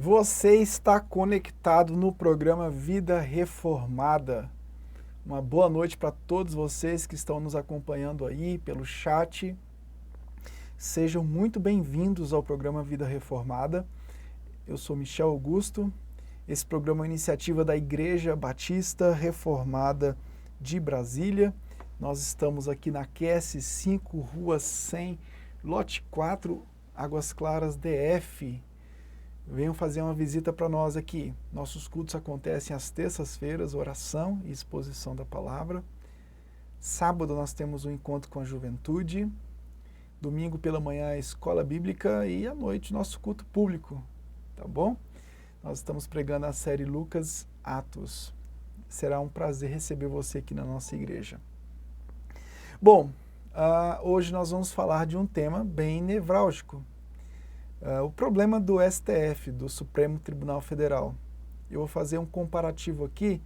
Você está conectado no programa Vida Reformada. Uma boa noite para todos vocês que estão nos acompanhando aí pelo chat. Sejam muito bem-vindos ao programa Vida Reformada. Eu sou Michel Augusto. Esse programa é uma iniciativa da Igreja Batista Reformada de Brasília. Nós estamos aqui na QS 5, Rua 100, Lote 4, Águas Claras, DF. Venham fazer uma visita para nós aqui. Nossos cultos acontecem às terças-feiras, oração e exposição da palavra. Sábado nós temos um encontro com a juventude. Domingo pela manhã a escola bíblica e à noite nosso culto público, tá bom? Nós estamos pregando a série Lucas Atos. Será um prazer receber você aqui na nossa igreja. Bom, hoje nós vamos falar de um tema bem nevrálgico. O problema do STF, do Supremo Tribunal Federal. Eu vou fazer um comparativo aqui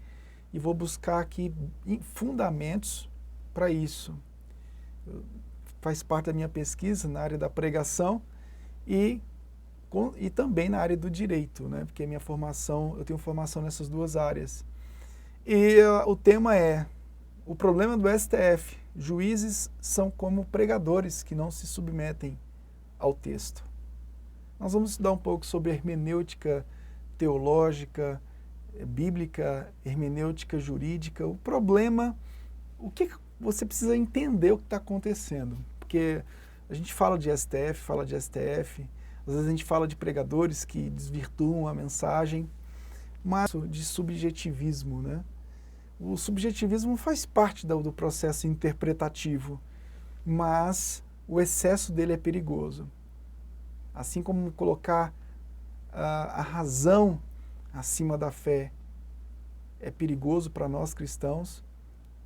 e vou buscar aqui fundamentos para isso. Faz parte da minha pesquisa na área da pregação e também na área do direito, né? Porque a minha formação, eu tenho formação nessas duas áreas. E o tema é o problema do STF. Juízes são como pregadores que não se submetem ao texto. Nós vamos estudar um pouco sobre hermenêutica teológica, bíblica, hermenêutica jurídica. O problema, o que você precisa entender o que está acontecendo. Porque a gente fala de STF, às vezes a gente fala de pregadores que desvirtuam a mensagem, mas de subjetivismo, né? O subjetivismo faz parte do processo interpretativo, mas o excesso dele é perigoso. Assim como colocar a razão acima da fé é perigoso para nós cristãos,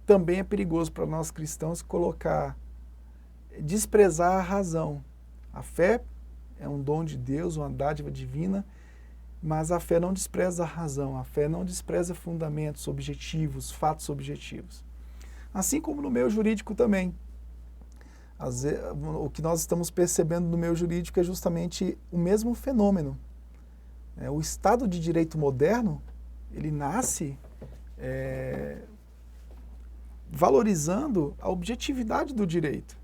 também é perigoso para nós cristãos desprezar a razão. A fé é um dom de Deus, uma dádiva divina, mas a fé não despreza a razão, a fé não despreza fundamentos objetivos, fatos objetivos. Assim como no meio jurídico também. O que nós estamos percebendo no meio jurídico é justamente o mesmo fenômeno. O Estado de Direito moderno, ele nasce valorizando a objetividade do direito.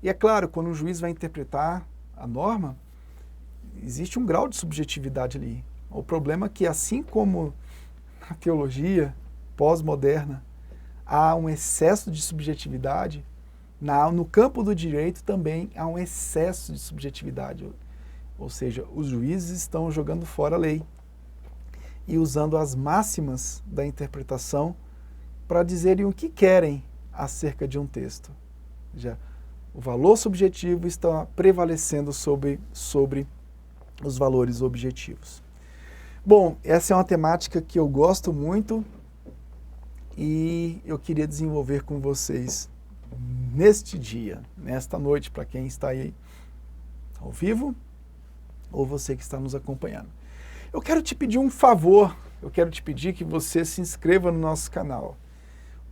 E é claro, quando o juiz vai interpretar a norma, existe um grau de subjetividade ali. O problema é que, assim como na teologia pós-moderna há um excesso de subjetividade, no campo do direito também há um excesso de subjetividade, ou seja, os juízes estão jogando fora a lei e usando as máximas da interpretação para dizerem o que querem acerca de um texto. Já o valor subjetivo está prevalecendo sobre os valores objetivos. Bom, essa é uma temática que eu gosto muito e eu queria desenvolver com vocês neste dia, nesta noite, para quem está aí ao vivo ou você que está nos acompanhando. Eu quero te pedir um favor, eu quero te pedir que você se inscreva no nosso canal.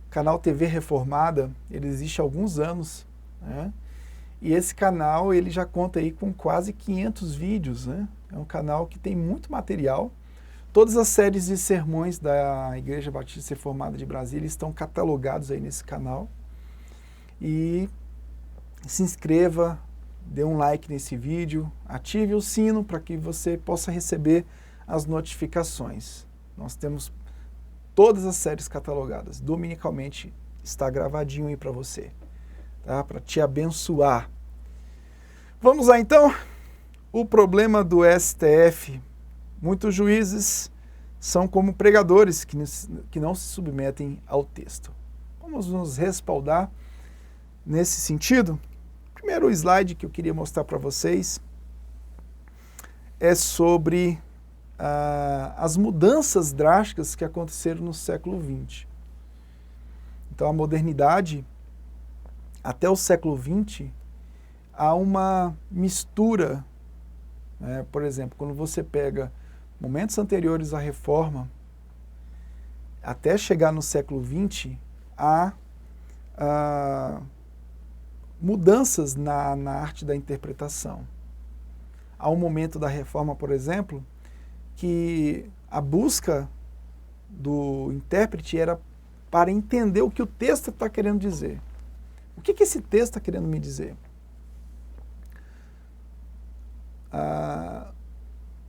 O canal TV Reformada, ele existe há alguns anos, né? E esse canal, ele já conta aí com quase 500 vídeos, né? É um canal que tem muito material. Todas as séries de sermões da Igreja Batista Reformada de Brasília estão catalogados aí nesse canal. E se inscreva, dê um like nesse vídeo, ative o sino para que você possa receber as notificações. Nós temos todas as séries catalogadas, dominicalmente está gravadinho aí para você, tá? Para te abençoar. Vamos lá então, o problema do STF. Muitos juízes são como pregadores que não se submetem ao texto. Vamos nos respaldar nesse sentido. O primeiro slide que eu queria mostrar para vocês é sobre as mudanças drásticas que aconteceram no século XX. Então, a modernidade, até o século XX, há uma mistura. Por exemplo, quando você pega momentos anteriores à Reforma, até chegar no século XX, há mudanças na arte da interpretação. Há um momento da Reforma, por exemplo, que a busca do intérprete era para entender o que o texto está querendo dizer. O que esse texto está querendo me dizer?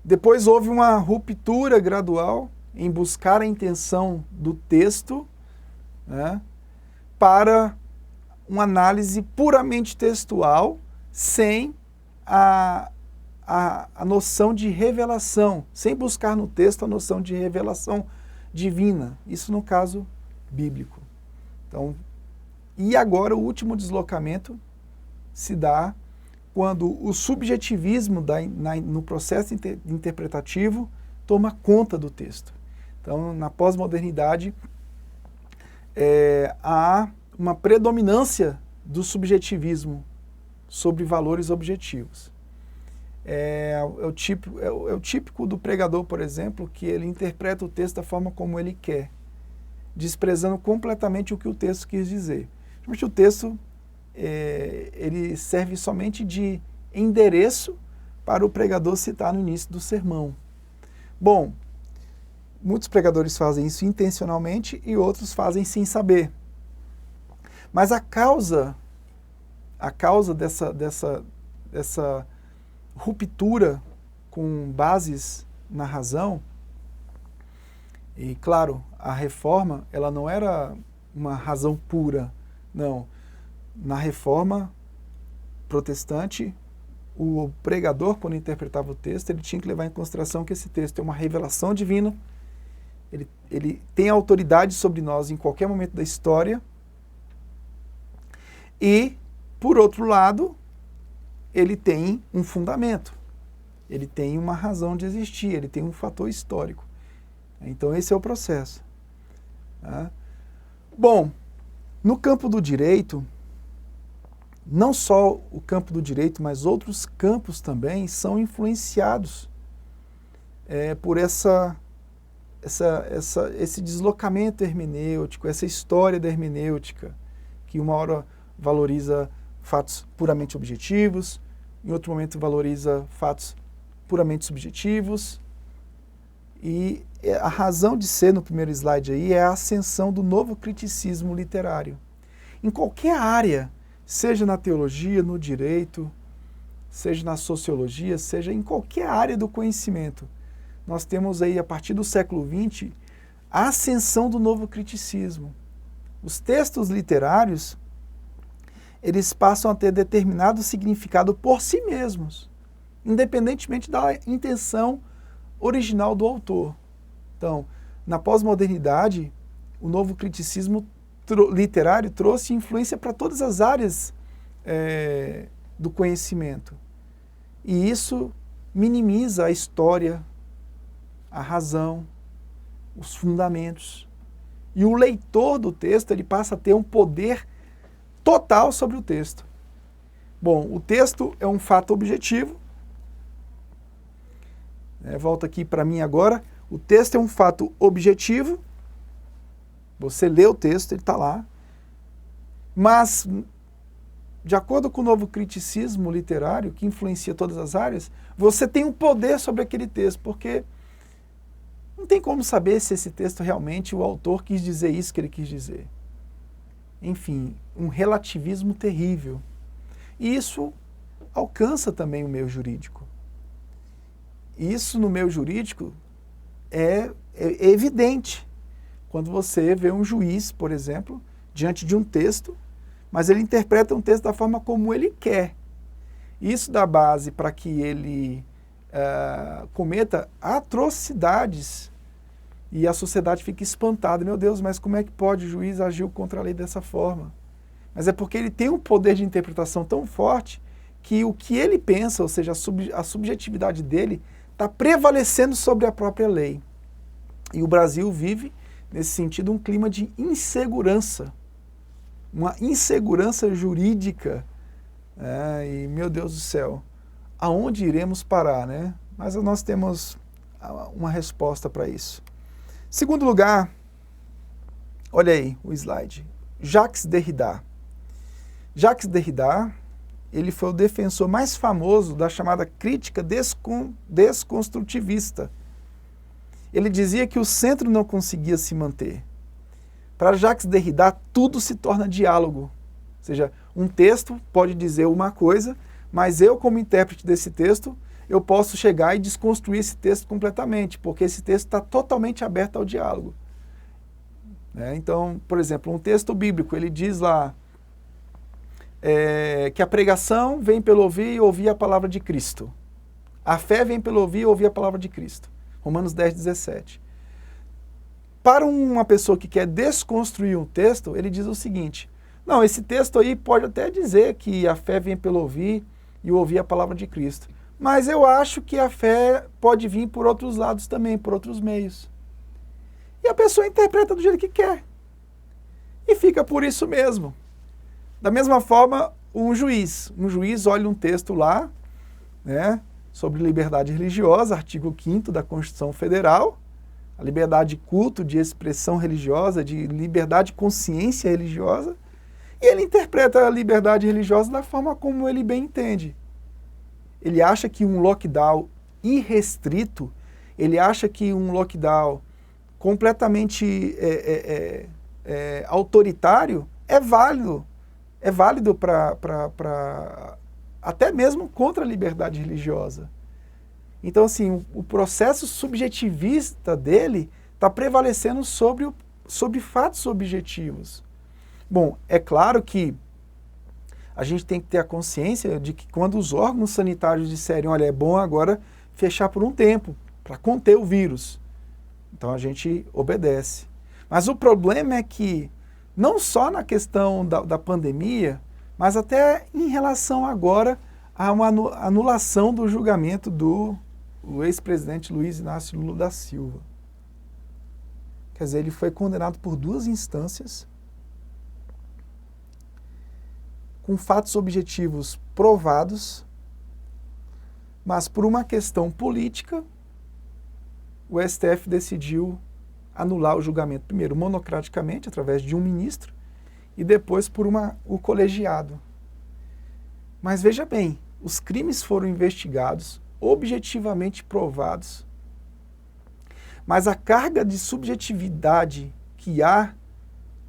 Depois houve uma ruptura gradual em buscar a intenção do texto, né, para uma análise puramente textual, sem a noção de revelação, sem buscar no texto a noção de revelação divina. Isso no caso bíblico. Então, e agora o último deslocamento se dá quando o subjetivismo no processo interpretativo toma conta do texto. Então, na pós-modernidade, há uma predominância do subjetivismo sobre valores objetivos. É o típico do pregador, por exemplo, que ele interpreta o texto da forma como ele quer, desprezando completamente o que o texto quis dizer. Realmente o texto ele serve somente de endereço para o pregador citar no início do sermão. Bom, muitos pregadores fazem isso intencionalmente e outros fazem sem saber. Mas a causa dessa ruptura com bases na razão, e claro, a reforma ela não era uma razão pura, não. Na reforma protestante, o pregador, quando interpretava o texto, ele tinha que levar em consideração que esse texto é uma revelação divina, ele tem autoridade sobre nós em qualquer momento da história, e, por outro lado, ele tem um fundamento, ele tem uma razão de existir, ele tem um fator histórico. Então esse é o processo. Tá? Bom, no campo do direito, não só o campo do direito, mas outros campos também são influenciados por esse deslocamento hermenêutico, essa história da hermenêutica, que uma hora valoriza fatos puramente objetivos, em outro momento valoriza fatos puramente subjetivos. E a razão de ser no primeiro slide aí é a ascensão do novo criticismo literário. Em qualquer área, seja na teologia, no direito, seja na sociologia, seja em qualquer área do conhecimento, nós temos aí, a partir do século XX, a ascensão do novo criticismo. Os textos literários, eles passam a ter determinado significado por si mesmos, independentemente da intenção original do autor. Então, na pós-modernidade, o novo criticismo literário trouxe influência para todas as áreas do conhecimento. E isso minimiza a história, a razão, os fundamentos. E o leitor do texto ele passa a ter um poder total sobre o texto. Bom, o texto é um fato objetivo. Volta aqui para mim agora. O texto é um fato objetivo. Você lê o texto, ele está lá. Mas, de acordo com o novo criticismo literário, que influencia todas as áreas, você tem um poder sobre aquele texto, porque não tem como saber se esse texto realmente o autor quis dizer isso que ele quis dizer. Enfim, um relativismo terrível. E isso alcança também o meio jurídico. Isso no meio jurídico é evidente. Quando você vê um juiz, por exemplo, diante de um texto, mas ele interpreta um texto da forma como ele quer. Isso dá base para que ele cometa atrocidades e a sociedade fica espantada. Meu Deus, mas como é que pode o juiz agir contra a lei dessa forma? Mas é porque ele tem um poder de interpretação tão forte que o que ele pensa, ou seja, a subjetividade dele, está prevalecendo sobre a própria lei. E o Brasil vive, nesse sentido, um clima de insegurança, uma insegurança jurídica. E, meu Deus do céu, aonde iremos parar, né? Mas nós temos uma resposta para isso. Segundo lugar, olha aí o slide, Jacques Derrida. Jacques Derrida, ele foi o defensor mais famoso da chamada crítica desconstrutivista. ele dizia que o centro não conseguia se manter. Para Jacques Derrida, tudo se torna diálogo. Ou seja, um texto pode dizer uma coisa, mas eu, como intérprete desse texto, eu posso chegar e desconstruir esse texto completamente, porque esse texto está totalmente aberto ao diálogo. Então, por exemplo, um texto bíblico, ele diz lá que a pregação vem pelo ouvir e ouvir a palavra de Cristo. A fé vem pelo ouvir e ouvir a palavra de Cristo. Romanos 10, 17. Para uma pessoa que quer desconstruir um texto, ele diz o seguinte: não, esse texto aí pode até dizer que a fé vem pelo ouvir e ouvir a palavra de Cristo. Mas eu acho que a fé pode vir por outros lados também, por outros meios. E a pessoa interpreta do jeito que quer. E fica por isso mesmo. Da mesma forma, um juiz olha um texto lá, sobre liberdade religiosa, artigo 5º da Constituição Federal, a liberdade de culto, de expressão religiosa, de liberdade de consciência religiosa, e ele interpreta a liberdade religiosa da forma como ele bem entende. Ele acha que um lockdown irrestrito, ele acha que um lockdown completamente autoritário é válido para até mesmo contra a liberdade religiosa. Então, assim, o processo subjetivista dele está prevalecendo sobre fatos objetivos. Bom, é claro que a gente tem que ter a consciência de que quando os órgãos sanitários disserem, olha, é bom agora fechar por um tempo, para conter o vírus, então a gente obedece. Mas o problema é que, não só na questão da pandemia, mas até em relação agora a uma anulação do julgamento do ex-presidente Luiz Inácio Lula da Silva. Quer dizer, ele foi condenado por 2 instâncias, com fatos objetivos provados, mas por uma questão política, o STF decidiu anular o julgamento, primeiro monocraticamente, através de um ministro, e depois por o colegiado. Mas veja bem, os crimes foram investigados, objetivamente provados, mas a carga de subjetividade que há,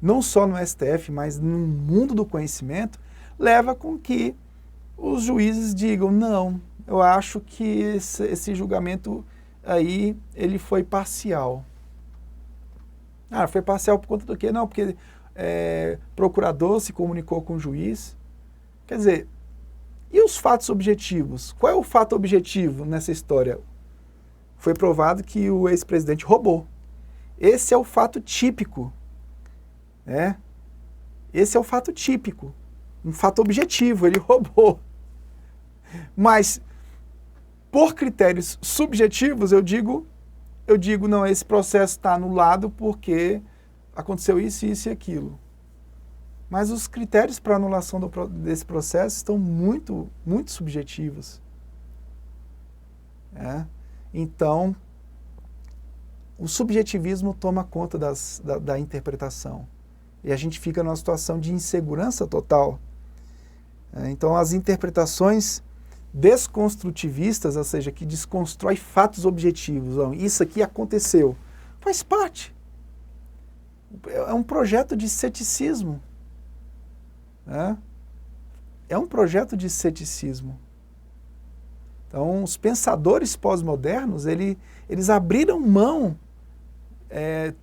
não só no STF, mas no mundo do conhecimento, leva com que os juízes digam, não, eu acho que esse julgamento aí, ele foi parcial. Foi parcial por conta do quê? Não, porque procurador se comunicou com o juiz. Quer dizer, e os fatos objetivos? Qual é o fato objetivo nessa história? Foi provado que o ex-presidente roubou. Esse é o fato típico. Esse é o fato típico. Um fato objetivo, ele roubou. Mas, por critérios subjetivos, eu digo, não, esse processo está anulado porque aconteceu isso, isso e aquilo. Mas os critérios para anulação desse processo estão muito, muito subjetivos. Então, o subjetivismo toma conta da interpretação. E a gente fica numa situação de insegurança total. Então, as interpretações desconstrutivistas, ou seja, que desconstrói fatos objetivos, isso aqui aconteceu, faz parte. É um projeto de ceticismo. É um projeto de ceticismo. Então, os pensadores pós-modernos, eles abriram mão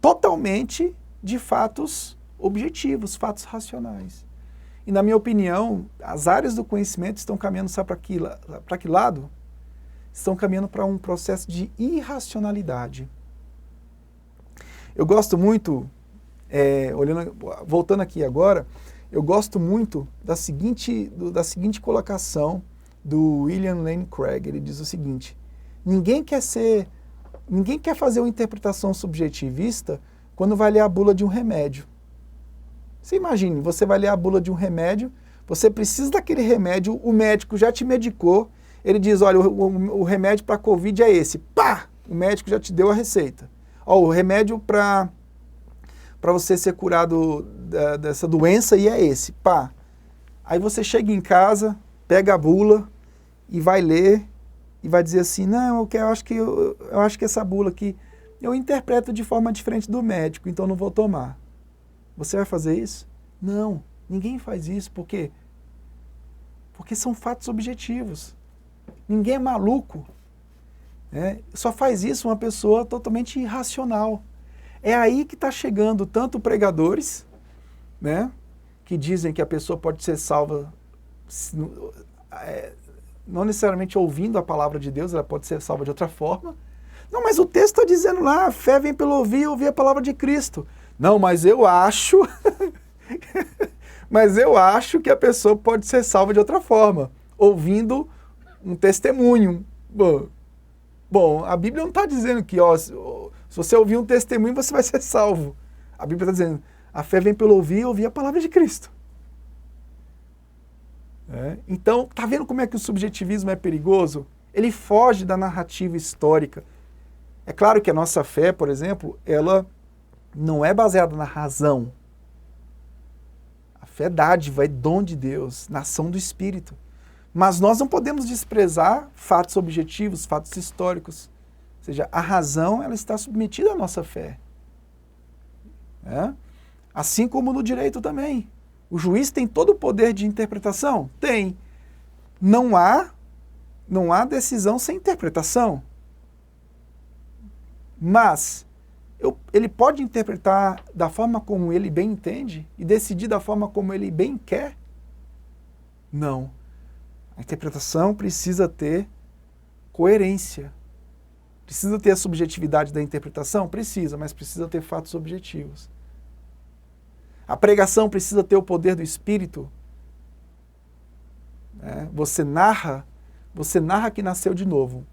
totalmente de fatos objetivos, fatos racionais. E, na minha opinião, as áreas do conhecimento estão caminhando, sabe para que lado? Estão caminhando para um processo de irracionalidade. Eu gosto muito, voltando aqui agora, eu gosto muito da seguinte colocação do William Lane Craig. Ele diz o seguinte: ninguém quer fazer uma interpretação subjetivista quando vai ler a bula de um remédio. Você imagine, você vai ler a bula de um remédio, você precisa daquele remédio, o médico já te medicou, ele diz, olha, o remédio para a Covid é esse. Pá! O médico já te deu a receita. O remédio para você ser curado dessa doença e é esse. Pá! Aí você chega em casa, pega a bula e vai ler e vai dizer assim, não, eu acho que essa bula aqui, eu interpreto de forma diferente do médico, então não vou tomar. Você vai fazer isso? Não, ninguém faz isso. Por quê? Porque são fatos objetivos. Ninguém é maluco. Só faz isso uma pessoa totalmente irracional. É aí que está chegando tanto pregadores, né, que dizem que a pessoa pode ser salva, não necessariamente ouvindo a palavra de Deus, ela pode ser salva de outra forma. Não, mas o texto está dizendo lá, a fé vem pelo ouvir e ouvir a palavra de Cristo. Não, mas eu acho, mas eu acho que a pessoa pode ser salva de outra forma, ouvindo um testemunho. Bom, a Bíblia não está dizendo que, se você ouvir um testemunho, você vai ser salvo. A Bíblia está dizendo, a fé vem pelo ouvir e ouvir a palavra de Cristo. Então, tá vendo como é que o subjetivismo é perigoso? Ele foge da narrativa histórica. É claro que a nossa fé, por exemplo, ela não é baseada na razão. A fé é dádiva, é dom de Deus, na ação do Espírito. Mas nós não podemos desprezar fatos objetivos, fatos históricos. Ou seja, a razão ela está submetida à nossa fé. Assim como no direito também. O juiz tem todo o poder de interpretação? Tem. Não há decisão sem interpretação. Mas ele pode interpretar da forma como ele bem entende e decidir da forma como ele bem quer? Não. A interpretação precisa ter coerência. Precisa ter a subjetividade da interpretação? Precisa, mas precisa ter fatos objetivos. A pregação precisa ter o poder do Espírito. Você narra que nasceu de novo.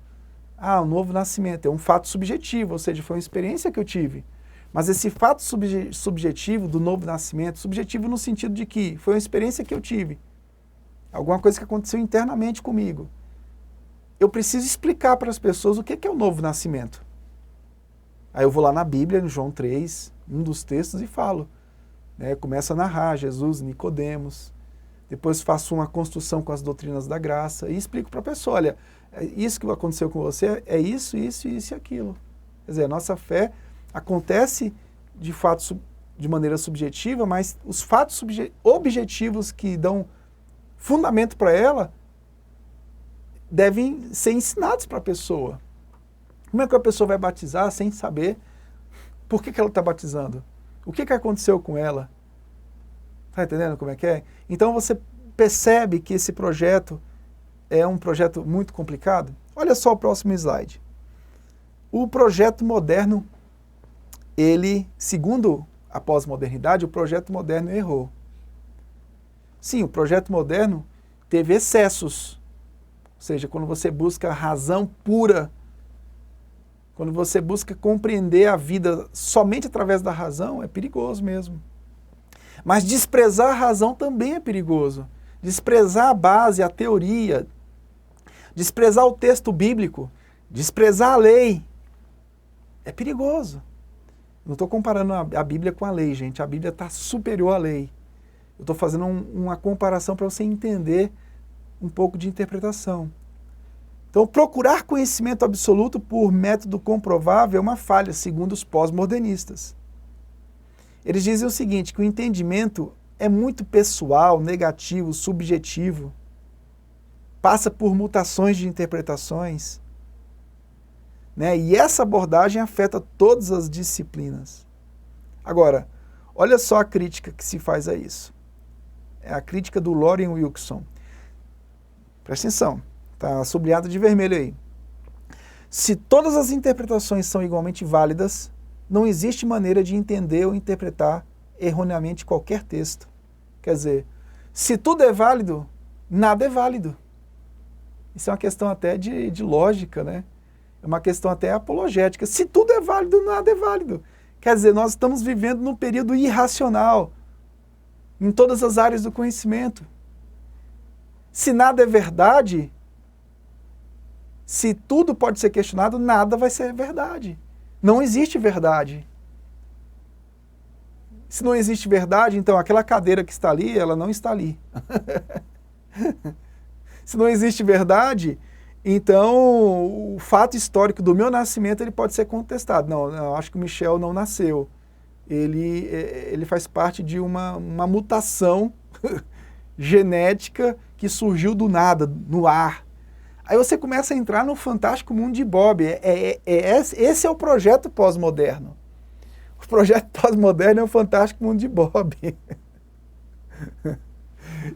O novo nascimento é um fato subjetivo, ou seja, foi uma experiência que eu tive. Mas esse fato subjetivo do novo nascimento, subjetivo no sentido de que foi uma experiência que eu tive. Alguma coisa que aconteceu internamente comigo. Eu preciso explicar para as pessoas o que é o novo nascimento. Aí eu vou lá na Bíblia, no João 3, um dos textos, e falo. Começo a narrar Jesus, Nicodemos. Depois faço uma construção com as doutrinas da graça e explico para a pessoa, olha, isso que aconteceu com você é isso, isso, isso e aquilo. Quer dizer, a nossa fé acontece de maneira subjetiva, mas os fatos objetivos que dão fundamento para ela devem ser ensinados para a pessoa. Como é que a pessoa vai batizar sem saber por que ela está batizando? O que aconteceu com ela? Está entendendo como é que é? Então você percebe que esse projeto é um projeto muito complicado? Olha só o próximo slide. O projeto moderno, ele, segundo a pós-modernidade, o projeto moderno errou. Sim, o projeto moderno teve excessos. Ou seja, quando você busca a razão pura, quando você busca compreender a vida somente através da razão, é perigoso mesmo. Mas desprezar a razão também é perigoso. Desprezar a base, a teoria, desprezar o texto bíblico, desprezar a lei, é perigoso. Não estou comparando a Bíblia com a lei, gente. A Bíblia está superior à lei. Eu estou fazendo uma comparação para você entender um pouco de interpretação. Então, procurar conhecimento absoluto por método comprovável é uma falha, segundo os pós-modernistas. Eles dizem o seguinte, que o entendimento é muito pessoal, negativo, subjetivo, passa por mutações de interpretações, e essa abordagem afeta todas as disciplinas. Agora, olha só a crítica que se faz a isso. É a crítica do Loren Wilson. Presta atenção. Está sublinhado de vermelho aí. Se todas as interpretações são igualmente válidas, não existe maneira de entender ou interpretar erroneamente qualquer texto. Quer dizer, se tudo é válido, nada é válido. Isso é uma questão até de lógica, né? É uma questão até apologética. Se tudo é válido, nada é válido. Quer dizer, nós estamos vivendo num período irracional em todas as áreas do conhecimento. Se nada é verdade, se tudo pode ser questionado, nada vai ser verdade. Não existe verdade. Se não existe verdade, então aquela cadeira que está ali, ela não está ali. Se não existe verdade, Então, o fato histórico do meu nascimento ele pode ser contestado. Não, eu acho que o Michel não nasceu. Ele faz parte de uma mutação genética que surgiu do nada, no ar. Aí você começa a entrar no fantástico mundo de Bob. Esse é o projeto pós-moderno. O projeto pós-moderno é o fantástico mundo de Bob.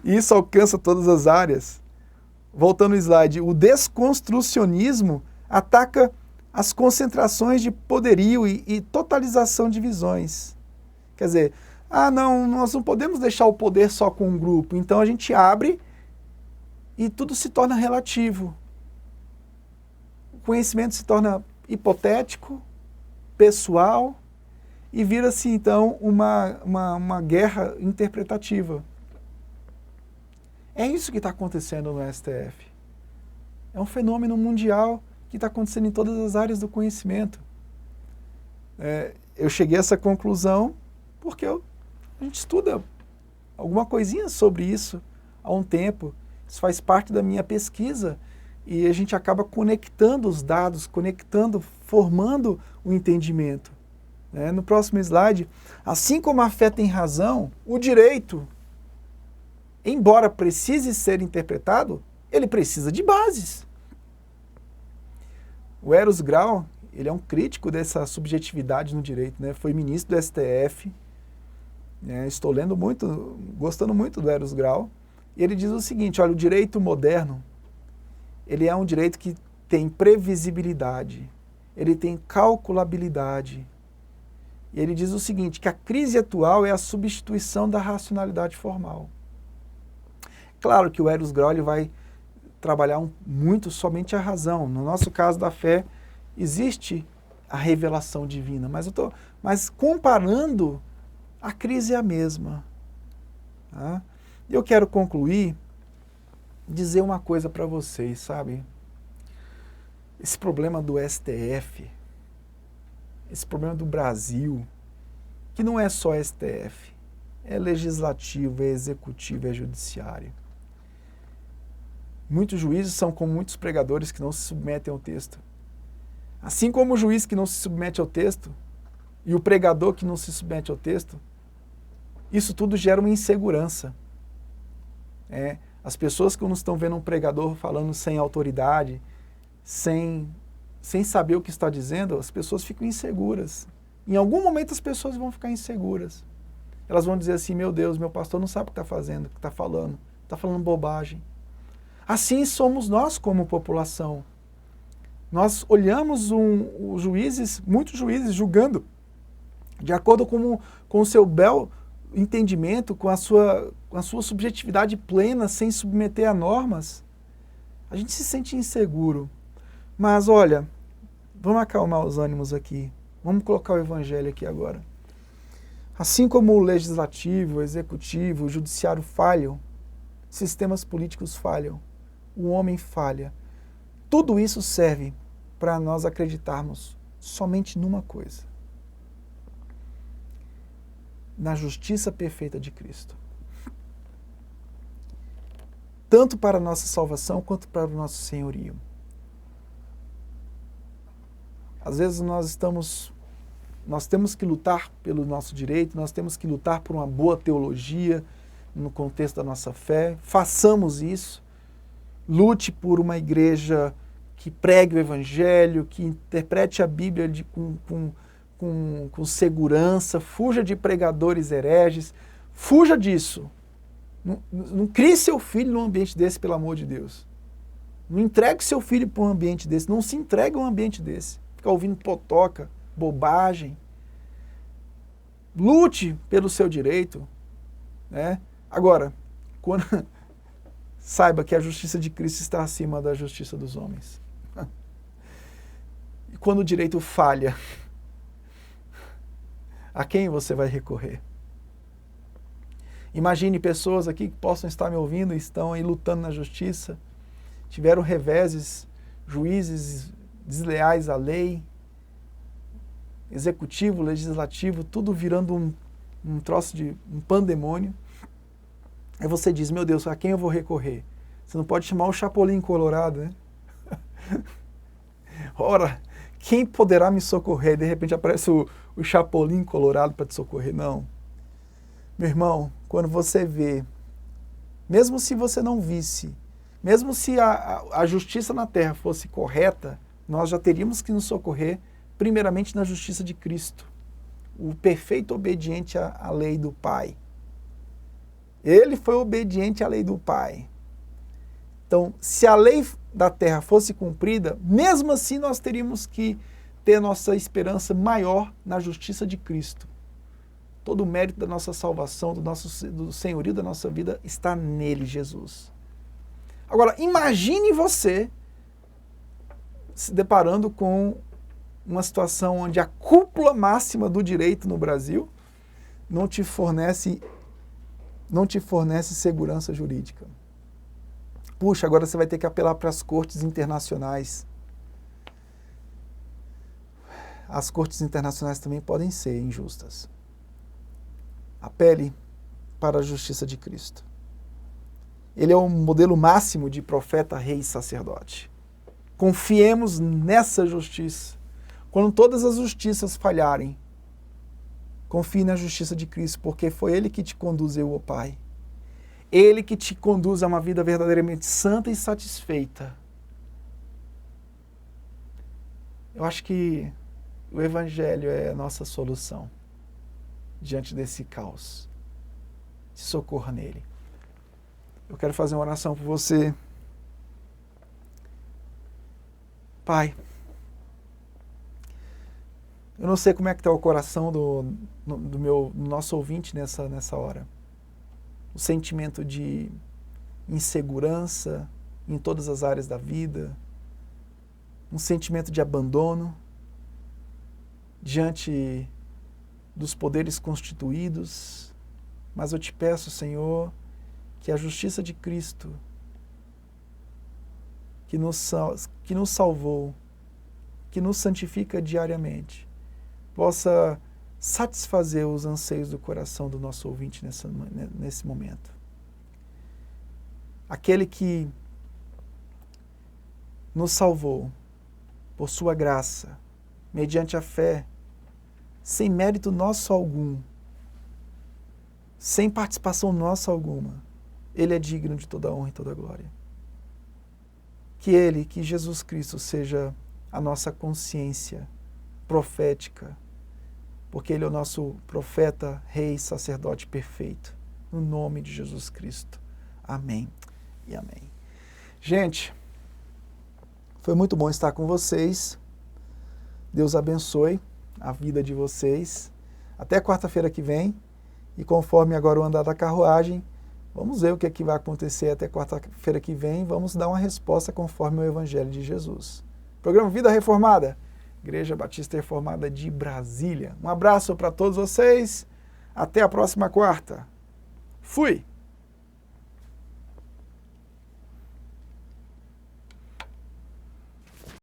E isso alcança todas as áreas. Voltando ao slide, o desconstrucionismo ataca as concentrações de poderio e totalização de visões. Quer dizer, não, nós não podemos deixar o poder só com um grupo, então a gente abre e tudo se torna relativo. O conhecimento se torna hipotético, pessoal e vira-se então uma guerra interpretativa. É isso que está acontecendo no STF. É um fenômeno mundial que está acontecendo em todas as áreas do conhecimento. Eu cheguei a essa conclusão porque a gente estuda alguma coisinha sobre isso há um tempo. Isso faz parte da minha pesquisa e a gente acaba conectando os dados, formando o entendimento. No próximo slide, assim como a fé tem razão, o direito, embora precise ser interpretado, ele precisa de bases. O Eros Grau, ele é um crítico dessa subjetividade no direito, Foi ministro do STF, estou lendo muito, gostando muito do Eros Grau, e ele diz o seguinte, olha, o direito moderno, ele é um direito que tem previsibilidade, ele tem calculabilidade. E ele diz o seguinte, que a crise atual é a substituição da racionalidade formal. Claro que o Eros Grau ele vai trabalhar muito somente a razão. No nosso caso da fé, existe a revelação divina, mas comparando, a crise é a mesma. Tá? Eu quero concluir, dizer uma coisa para vocês, sabe? Esse problema do STF, esse problema do Brasil, que não é só STF, é legislativo, é executivo, é judiciário. Muitos juízes são como muitos pregadores que não se submetem ao texto. Assim como o juiz que não se submete ao texto e o pregador que não se submete ao texto, isso tudo gera uma insegurança. As pessoas que não estão vendo um pregador falando sem autoridade, sem saber o que está dizendo, as pessoas ficam inseguras. Em algum momento as pessoas vão ficar inseguras. Elas vão dizer assim, meu Deus, meu pastor não sabe o que está fazendo, o que está falando bobagem. Assim somos nós como população. Nós olhamos muitos juízes julgando de acordo com o seu bel entendimento, com a sua subjetividade plena, sem submeter a normas. A gente se sente inseguro. Mas olha, vamos acalmar os ânimos aqui. Vamos colocar o evangelho aqui agora. Assim como o legislativo, o executivo, o judiciário falham, sistemas políticos falham, o homem falha. Tudo isso serve para nós acreditarmos somente numa coisa: na justiça perfeita de Cristo. Tanto para a nossa salvação quanto para o nosso senhorio. Às vezes nós temos que lutar pelo nosso direito, nós temos que lutar por uma boa teologia no contexto da nossa fé. Façamos isso. Lute por uma igreja que pregue o evangelho, que interprete a Bíblia com segurança. Fuja de pregadores hereges. Fuja disso. Não crie seu filho num ambiente desse, pelo amor de Deus. Não entregue seu filho para um ambiente desse. Não se entregue a um ambiente desse. Ficar ouvindo potoca, bobagem. Lute pelo seu direito. Agora, saiba que a justiça de Cristo está acima da justiça dos homens. E quando o direito falha, a quem você vai recorrer? Imagine pessoas aqui que possam estar me ouvindo e estão aí lutando na justiça, tiveram reveses, juízes desleais à lei, executivo, legislativo, tudo virando um troço de um pandemônio. Aí você diz, meu Deus, a quem eu vou recorrer? Você não pode chamar o Chapolin Colorado, né? Ora, quem poderá me socorrer? E de repente aparece o Chapolin Colorado para te socorrer. Não. Meu irmão, quando você vê, mesmo se você não visse, mesmo se a justiça na terra fosse correta, nós já teríamos que nos socorrer primeiramente na justiça de Cristo, o perfeito obediente à lei do Pai. Ele foi obediente à lei do Pai. Então, se a lei da terra fosse cumprida, mesmo assim nós teríamos que ter nossa esperança maior na justiça de Cristo. Todo o mérito da nossa salvação, do senhorio da nossa vida está nele, Jesus. Agora, imagine você se deparando com uma situação onde a cúpula máxima do direito no Brasil não te fornece segurança jurídica. Puxa, agora você vai ter que apelar para as cortes internacionais. As cortes internacionais também podem ser injustas. Apele para a justiça de Cristo. Ele é o modelo máximo de profeta, rei e sacerdote. Confiemos nessa justiça. Quando todas as justiças falharem, confie na justiça de Cristo, porque foi Ele que te conduziu ao Pai. Ele que te conduz a uma vida verdadeiramente santa e satisfeita. Eu acho que o Evangelho é a nossa solução diante desse caos. Se socorra nele. Eu quero fazer uma oração por você. Pai, eu não sei como é que está o coração do nosso ouvinte nessa hora. O sentimento de insegurança em todas as áreas da vida, um sentimento de abandono diante dos poderes constituídos, mas eu te peço, Senhor, que a justiça de Cristo, que nos salvou, que nos santifica diariamente, possa satisfazer os anseios do coração do nosso ouvinte nesse momento. Aquele que nos salvou por sua graça, mediante a fé, sem mérito nosso algum, sem participação nossa alguma, Ele é digno de toda a honra e toda a glória. Que Jesus Cristo seja a nossa consciência profética, porque Ele é o nosso profeta, rei, sacerdote perfeito. No nome de Jesus Cristo. Amém e amém. Gente, foi muito bom estar com vocês. Deus abençoe a vida de vocês. Até quarta-feira que vem. E conforme agora o andar da carruagem, vamos ver o que vai acontecer até quarta-feira que vem. Vamos dar uma resposta conforme o Evangelho de Jesus. Programa Vida Reformada, Igreja Batista Reformada de Brasília. Um abraço para todos vocês. Até a próxima quarta. Fui!